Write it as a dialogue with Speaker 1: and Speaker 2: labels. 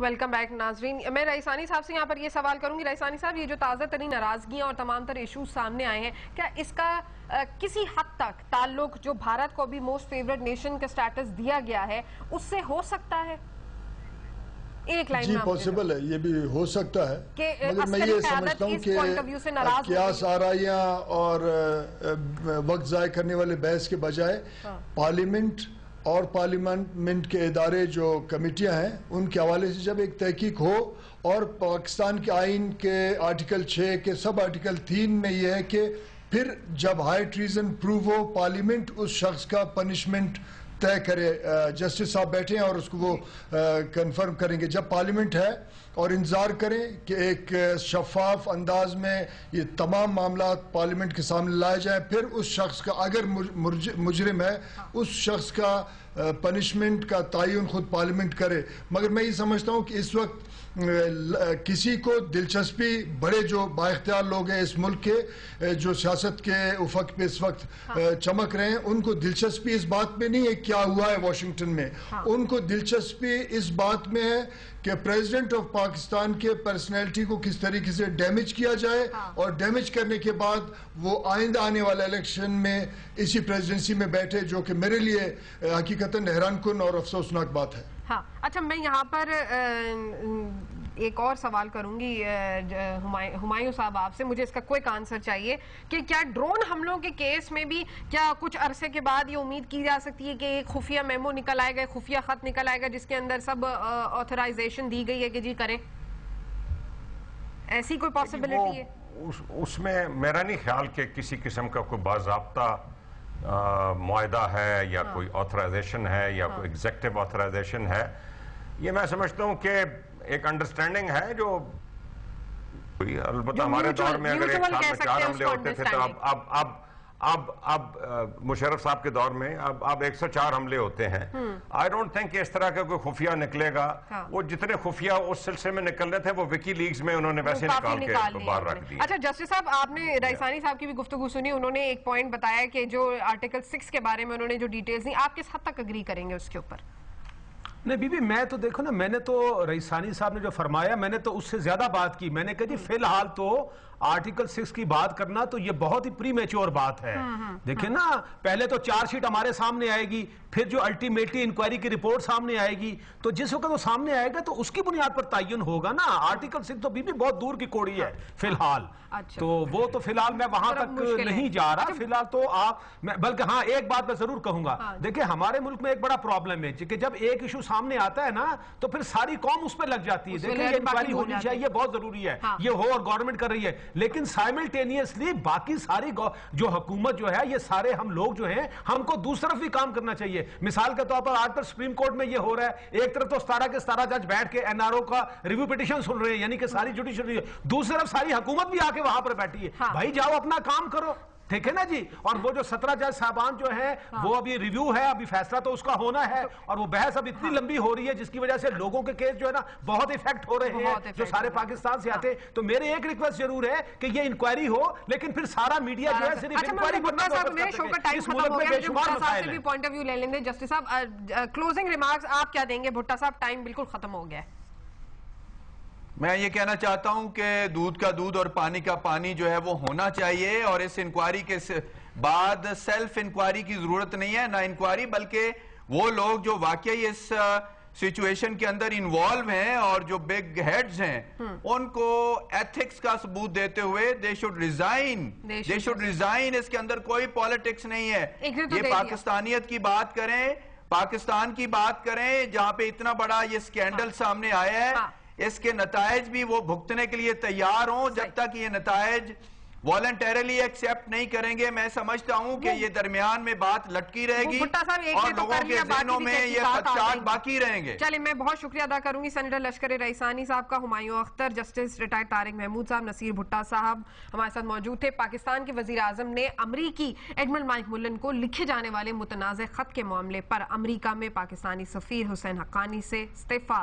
Speaker 1: Welcome back ناظرین. میں رئیسانی صاحب سے یہاں پر یہ سوال کروں گی. رئیسانی صاحب, یہ جو تازہ ترین ناراضگیاں اور تمام تر ایشوز سامنے آئے ہیں, کیا اس کا کسی حد تک تعلق جو بھارت کو ابھی موسٹ فیورٹ نیشن کا سٹیٹس دیا گیا ہے اس سے ہو سکتا ہے؟ ایک لائن
Speaker 2: جی پاسبل ہے, یہ بھی ہو سکتا ہے, مگر میں یہ سمجھتا ہوں کہ قیاس آرائیاں اور وقت ضائع کرنے والے بحث کے بجائے پارلیمنٹ اور پارلیمنٹ کے ادارے جو کمیٹیاں ہیں ان کے حوالے سے جب ایک تحقیق ہو, اور پاکستان کے آئین کے آرٹیکل 6 کے سب آرٹیکل 3 میں یہ ہے کہ پھر جب ہائی ٹریزن پروو ہو پارلیمنٹ اس شخص کا پنشمنٹ طے کرے. جسٹس صاحب بیٹھے ہیں اور اس کو وہ کنفرم کریں گے. جب پارلیمنٹ ہے اور انتظار کریں کہ ایک شفاف انداز میں یہ تمام معاملات پارلیمنٹ کے سامنے لائے جائیں, پھر اس شخص کا اگر مجرم ہے اس شخص کا پنشمنٹ کا تعین خود پارلیمنٹ کرے. مگر میں یہ سمجھتا ہوں کہ اس وقت کسی کو دلچسپی, بڑے جو بااختیار لوگ ہیں اس ملک کے جو سیاست کے افق پہ اس وقت چمک رہے ہیں, ان کو دلچسپی اس بات میں نہیں ہے کیا ہوا ہے واشنگٹن میں, ان کو دلچسپی اس بات میں ہے کہ پریزیڈنٹ آف پاکستان کے پرسنالٹی کو کس طریقے سے ڈیمیج کیا جائے, اور ڈیمیج کرنے کے بعد وہ آئندہ آنے والے الیکشن میں اسی پریزیڈنسی میں بیٹھے, جو کہ میرے لیے حقیقتاً حیران کن اور افسوسناک بات ہے.
Speaker 1: ہاں اچھا, میں یہاں پر ایک اور سوال کروں گی ہمایوں صاحب آپ سے. مجھے اس کا کوئک آنسر چاہیے کہ کیا ڈرون حملوں کے کیس میں بھی کیا کچھ عرصے کے بعد یہ امید کی جا سکتی ہے کہ ایک خفیہ میمو نکل آئے گا, خفیہ خط نکل آئے گا جس کے اندر سب آتھرائزیشن دی گئی ہے کہ جی کریں؟ ایسی کوئی پاسبلٹی ہے؟
Speaker 3: اس میں میرا نہیں خیال کہ کسی قسم کا کوئی باضابطہ معاہدہ ہے یا کوئی آتھرائزیشن ہے یا کوئی ایگزیکٹو آتھرائزیشن ہے. یہ میں سمجھتا ہوں کہ ایک انڈرسٹینڈنگ ہے جو البتہ ہمارے دور میں اگر ایک سال میں 4 حملے ہوتے تھے تو اب مشرف صاحب کے دور میں اب 104 حملے ہوتے ہیں. آئی ڈونٹ تھنک کہ اس طرح کا کوئی خفیہ نکلے گا. وہ جتنے خفیہ اس سلسلے میں نکل رہے تھے وہ وکی لیگز میں انہوں نے ویسے نکال کے باہر رکھ دی.
Speaker 1: اچھا جسٹس صاحب, آپ نے رئیسانی صاحب کی بھی گفتگو سنی, انہوں نے ایک پوائنٹ بتایا کہ جو آرٹیکل 6 کے بارے میں انہوں نے جو ڈیٹیلز دی, آپ کس حد تک اگری کریں گے اس کے اوپر؟
Speaker 4: نہیں بی بی, میں تو دیکھو نا, میں نے تو رئیسانی صاحب نے جو فرمایا میں نے تو اس سے زیادہ بات کی. میں نے کہا جی فی الحال تو آرٹیکل 6 کی بات کرنا تو یہ بہت ہی پری میچور بات ہے. دیکھیں نا, پہلے تو چارج شیٹ ہمارے سامنے آئے گی, پھر جو الٹیمیٹلی انکوائری کی رپورٹ سامنے آئے گی, تو جس وقت وہ سامنے آئے گا تو اس کی بنیاد پر تعین ہوگا نا. آرٹیکل 6 تو بی بی بہت دور کی کوڑی ہے فی الحال. تو وہ تو فی الحال میں وہاں تک نہیں جا رہا فی الحال تو آپ, بلکہ ہاں ایک بات میں ضرور کہوں گا. دیکھیں ہمارے ملک میں ایک بڑا پرابلم ہے کہ جب ایک ایشو سامنے آتا ہے نا تو پھر ساری قوم اس پہ لگ جاتی ہے. دیکھیں یہ انکوائری ہونی چاہیے, بہت ضروری ہے, یہ ہو اور گورنمنٹ کر رہی ہے, لیکن سائملٹینیسلی باقی ساری جو حکومت جو ہے, یہ سارے ہم لوگ جو ہیں, ہم کو دوسری طرف بھی کام کرنا چاہیے. مثال کے طور پر آج پر سپریم کورٹ میں یہ ہو رہا ہے, ایک طرف تو 17 کے 17 جج بیٹھ کے این آر او کا ریویو پیٹیشن سن رہے ہیں, یعنی کہ ساری جوڈیشری, دوسری طرف ساری حکومت بھی آ کے وہاں پر بیٹھی ہے. بھائی جاؤ اپنا کام کرو, ٹھیک ہے نا جی. اور وہ جو 17 جج صاحبان جو ہیں وہ ابھی ریویو ہے, ابھی فیصلہ تو اس کا ہونا ہے, اور وہ بحث اب اتنی لمبی ہو رہی ہے جس کی وجہ سے لوگوں کے کیس جو ہے نا بہت ایفیکٹ ہو رہے ہیں جو سارے پاکستان سے آتے. تو میرے ایک ریکویسٹ ضرور ہے کہ یہ انکوائری ہو, لیکن پھر سارا میڈیا جو ہے صرف انکوائری پر نہ اس ملک میں بے شمار مسائل ہیں.
Speaker 1: پوائنٹ آف ویو لے لیں گے. جسٹس صاحب کلوزنگ ریمارکس آپ کیا دیں گے؟ بھٹا صاحب ٹائم بالکل ختم ہو گیا ہے.
Speaker 5: میں یہ کہنا چاہتا ہوں کہ دودھ کا دودھ اور پانی کا پانی جو ہے وہ ہونا چاہیے, اور اس انکوائری کے بعد سیلف انکوائری کی ضرورت نہیں ہے, نہ انکوائری, بلکہ وہ لوگ جو واقعی اس سچویشن کے اندر انوالو ہیں اور جو بگ ہیڈز ہیں ان کو ایتھکس کا ثبوت دیتے ہوئے they should resign. اس کے اندر کوئی پالیٹکس نہیں ہے. یہ پاکستانیت کی بات کریں, پاکستان کی بات کریں, جہاں پہ اتنا بڑا یہ سکینڈل سامنے آیا ہے, اس کے نتائج بھی وہ بھگتنے کے لیے تیار ہوں. جب تک یہ نتائج والنٹیرلی ایکسیپٹ نہیں کریں گے, میں سمجھتا ہوں کہ یہ درمیان میں بات لٹکی رہے گی اور لوگوں کے ذہنوں میں یہ خدشات باقی رہیں گے.
Speaker 1: چلیں, میں بہت شکریہ ادا کروں گی سینیٹر لشکر رئیسانی صاحب کا, ہمایوں اختر, جسٹس ریٹائرڈ طارق محمود صاحب, نصیر بھٹا صاحب ہمارے ساتھ موجود تھے. پاکستان کے وزیر اعظم نے امریکی ایڈمرل مائک ملن کو لکھے جانے والے متنازع خط کے معاملے پر امریکہ میں پاکستانی سفیر حسین حقانی سے استعفیٰ